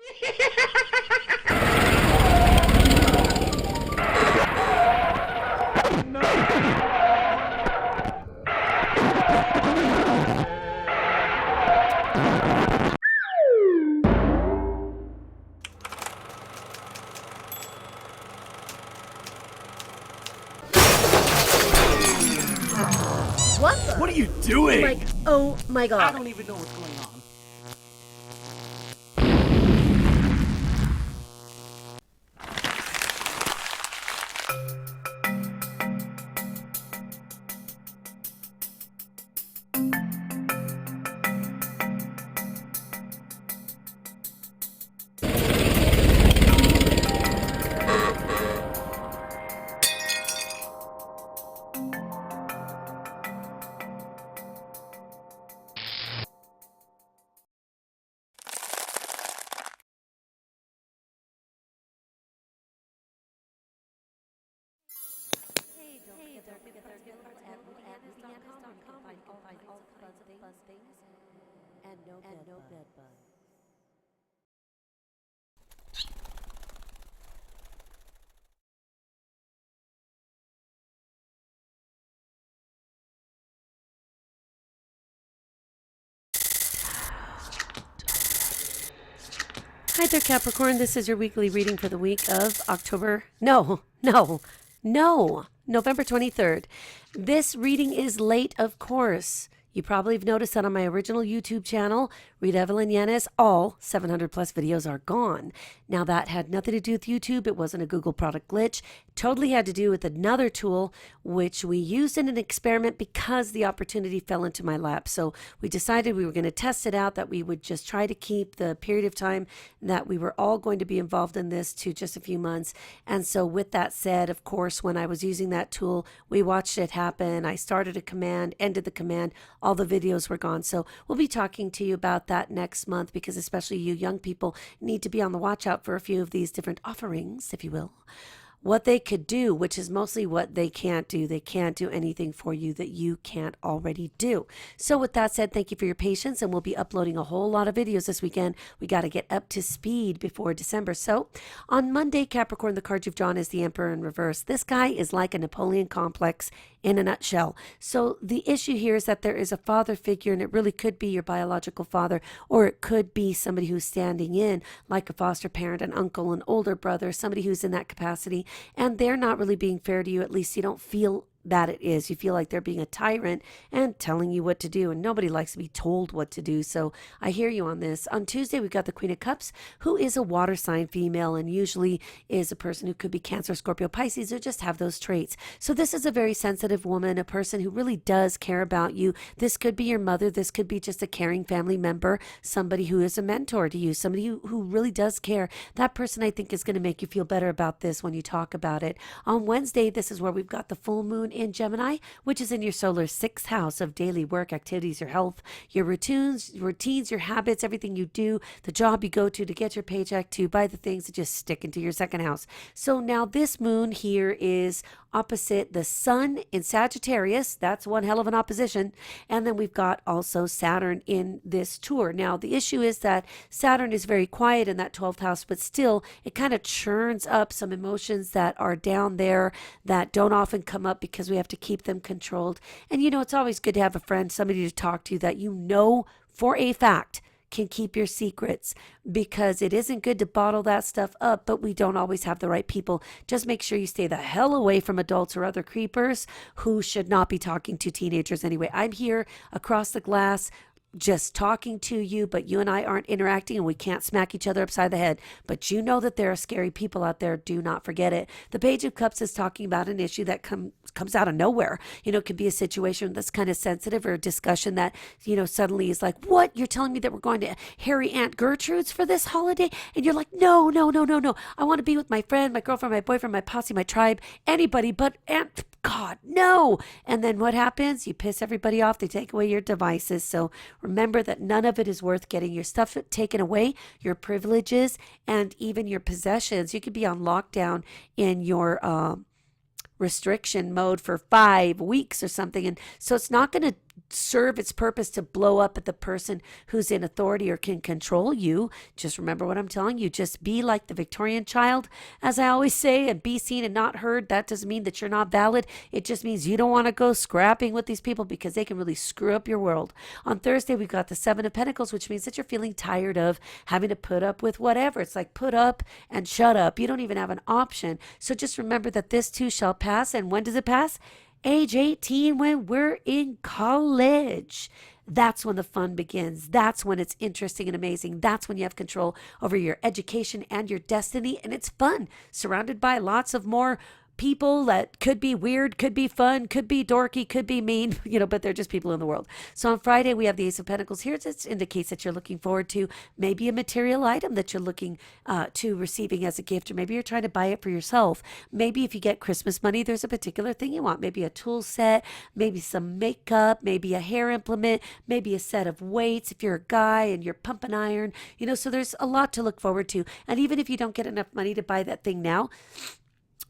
What are you doing? Like, oh my god. I don't even know what's going on. Hi there, Capricorn. This is your weekly reading for the week of November 23rd. This reading is late, of course. You probably have noticed that on my original YouTube channel, Rita Yanez, all 700 plus videos are gone. Now that had nothing to do with YouTube. It wasn't a Google product glitch. Totally had to do with another tool which we used in an experiment because the opportunity fell into my lap. So we decided we were going to test it out, that we would just try to keep the period of time that we were all going to be involved in this to just a few months. And so with that said, of course, when I was using that tool, we watched it happen. I started a command, ended the command, all the videos were gone. So we'll be talking to you about that next month, because especially you young people need to be on the watch out for a few of these different offerings, if you will. What they could do, which is mostly what they can't do. They can't do anything for you that you can't already do. So with that said, thank you for your patience, and we'll be uploading a whole lot of videos this weekend. We got to get up to speed before December. So on Monday, Capricorn, the card you've drawn is the Emperor in reverse. This guy is like a Napoleon complex in a nutshell. So the issue here is that there is a father figure, and it really could be your biological father, or it could be somebody who's standing in like a foster parent, an uncle, an older brother, somebody who's in that capacity. And they're not really being fair to you. At least you don't feel that it is. You feel like they're being a tyrant and telling you what to do, and nobody likes to be told what to do. So I hear you on this. On Tuesday, we've got the Queen of Cups, who is a water sign female, and usually is a person who could be Cancer, Scorpio, Pisces, or just have those traits. So this is a very sensitive woman, a person who really does care about you. This could be your mother. This could be just a caring family member, somebody who is a mentor to you, somebody who really does care. That person, I think, is going to make you feel better about this when you talk about it. On Wednesday, this is where we've got the full moon in Gemini, which is in your solar 6th house of daily work, activities, your health, your routines, your habits, everything you do, the job you go to get your paycheck, to buy the things that just stick into your 2nd house. So now this moon here is opposite the sun in Sagittarius. That's one hell of an opposition. And then we've got also Saturn in this tour. Now the issue is that Saturn is very quiet in that 12th house, but still it kind of churns up some emotions that are down there that don't often come up because we have to keep them controlled. And it's always good to have a friend, somebody to talk to that for a fact can keep your secrets, because it isn't good to bottle that stuff up, but we don't always have the right people. Just make sure you stay the hell away from adults or other creepers who should not be talking to teenagers anyway. I'm here across the glass just talking to you, but you and I aren't interacting, and we can't smack each other upside the head. But you know that there are scary people out there. Do not forget it. The Page of Cups is talking about an issue that comes out of nowhere. It could be a situation that's kind of sensitive, or a discussion that, suddenly is like, what? You're telling me that we're going to Harry Aunt Gertrude's for this holiday? And you're like, no. I want to be with my friend, my girlfriend, my boyfriend, my posse, my tribe, anybody but Aunt God, no. And then what happens? You piss everybody off. They take away your devices. So remember that none of it is worth getting your stuff taken away, your privileges, and even your possessions. You could be on lockdown in your restriction mode for 5 weeks or something. And so it's not going to serve its purpose to blow up at the person who's in authority or can control you. Just remember what I'm telling you. Just be like the Victorian child, as I always say, and be seen and not heard. That doesn't mean that you're not valid. It just means you don't want to go scrapping with these people because they can really screw up your world. On Thursday, we've got the Seven of Pentacles, which means that you're feeling tired of having to put up with whatever. It's like put up and shut up. You don't even have an option. So just remember that this too shall pass. And when does it pass? Age 18, when we're in college. That's when the fun begins. That's when it's interesting and amazing. That's when you have control over your education and your destiny. And it's fun, surrounded by lots of more people that could be weird, could be fun, could be dorky, could be mean, but they're just people in the world. So on Friday, we have the Ace of Pentacles. Here it indicates that you're looking forward to maybe a material item that you're looking to receiving as a gift, or maybe you're trying to buy it for yourself. Maybe if you get Christmas money, there's a particular thing you want, maybe a tool set, maybe some makeup, maybe a hair implement, maybe a set of weights if you're a guy and you're pumping iron, so there's a lot to look forward to. And even if you don't get enough money to buy that thing now,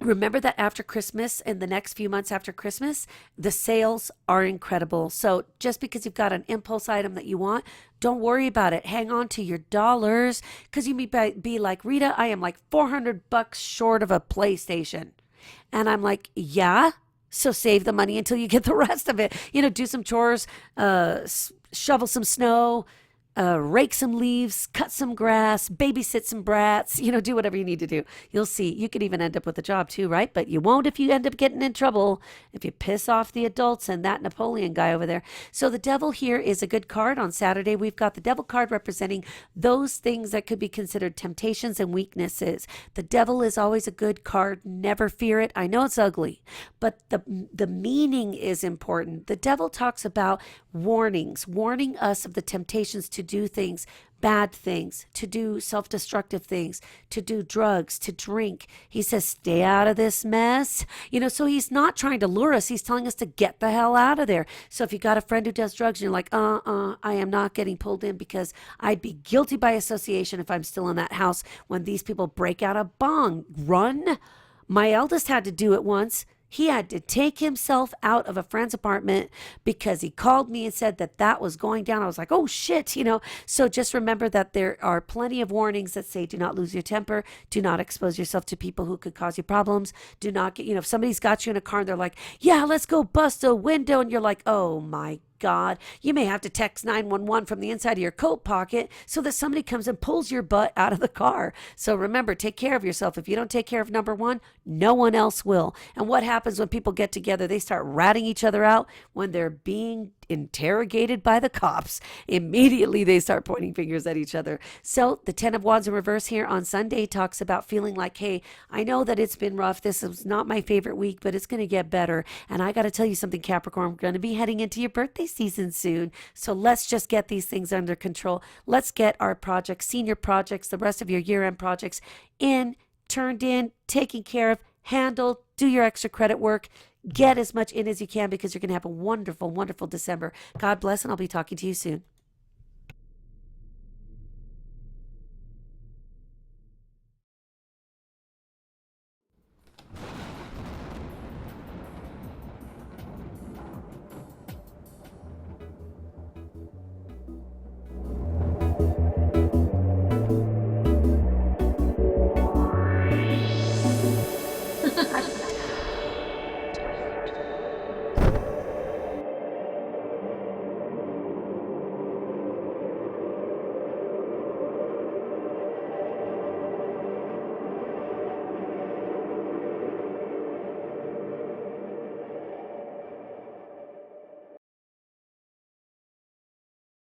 remember that after Christmas and the next few months after Christmas, the sales are incredible. So just because you've got an impulse item that you want, don't worry about it. Hang on to your dollars, because you may be like, Rita, I am like $400 short of a PlayStation. And I'm like, yeah. So save the money until you get the rest of it. Do some chores, shovel some snow, rake some leaves, cut some grass, babysit some brats, do whatever you need to do. You'll see. You could even end up with a job too, right? But you won't if you end up getting in trouble, if you piss off the adults and that Napoleon guy over there. So the devil here is a good card. On Saturday, we've got the devil card representing those things that could be considered temptations and weaknesses. The devil is always a good card. Never fear it. I know it's ugly, but the meaning is important. The devil talks about warnings, warning us of the temptations to do things, bad things, to do self-destructive things, to do drugs, to drink. He says, stay out of this mess. So he's not trying to lure us. He's telling us to get the hell out of there. So if you got a friend who does drugs and you're like, I am not getting pulled in because I'd be guilty by association if I'm still in that house when these people break out a bong. Run. My eldest had to do it once. He had to take himself out of a friend's apartment because he called me and said that was going down. I was like, oh shit, So just remember that there are plenty of warnings that say, do not lose your temper. Do not expose yourself to people who could cause you problems. Do not get, if somebody's got you in a car and they're like, yeah, let's go bust a window. And you're like, oh my God, you may have to text 911 from the inside of your coat pocket so that somebody comes and pulls your butt out of the car. So remember, take care of yourself. If you don't take care of number one, no one else will. And what happens when people get together? They start ratting each other out when they're being interrogated by the cops. Immediately they start pointing fingers at each other. So the 10 of Wands in reverse here on Sunday talks about feeling like, hey, I know that it's been rough. This is not my favorite week, but it's going to get better. And I got to tell you something, Capricorn, we're going to be heading into your birthday season soon. So let's just get these things under control. Let's get our projects, senior projects, the rest of your year-end projects turned in, taken care of, handled, do your extra credit work. Get as much in as you can because you're going to have a wonderful, wonderful December. God bless, and I'll be talking to you soon.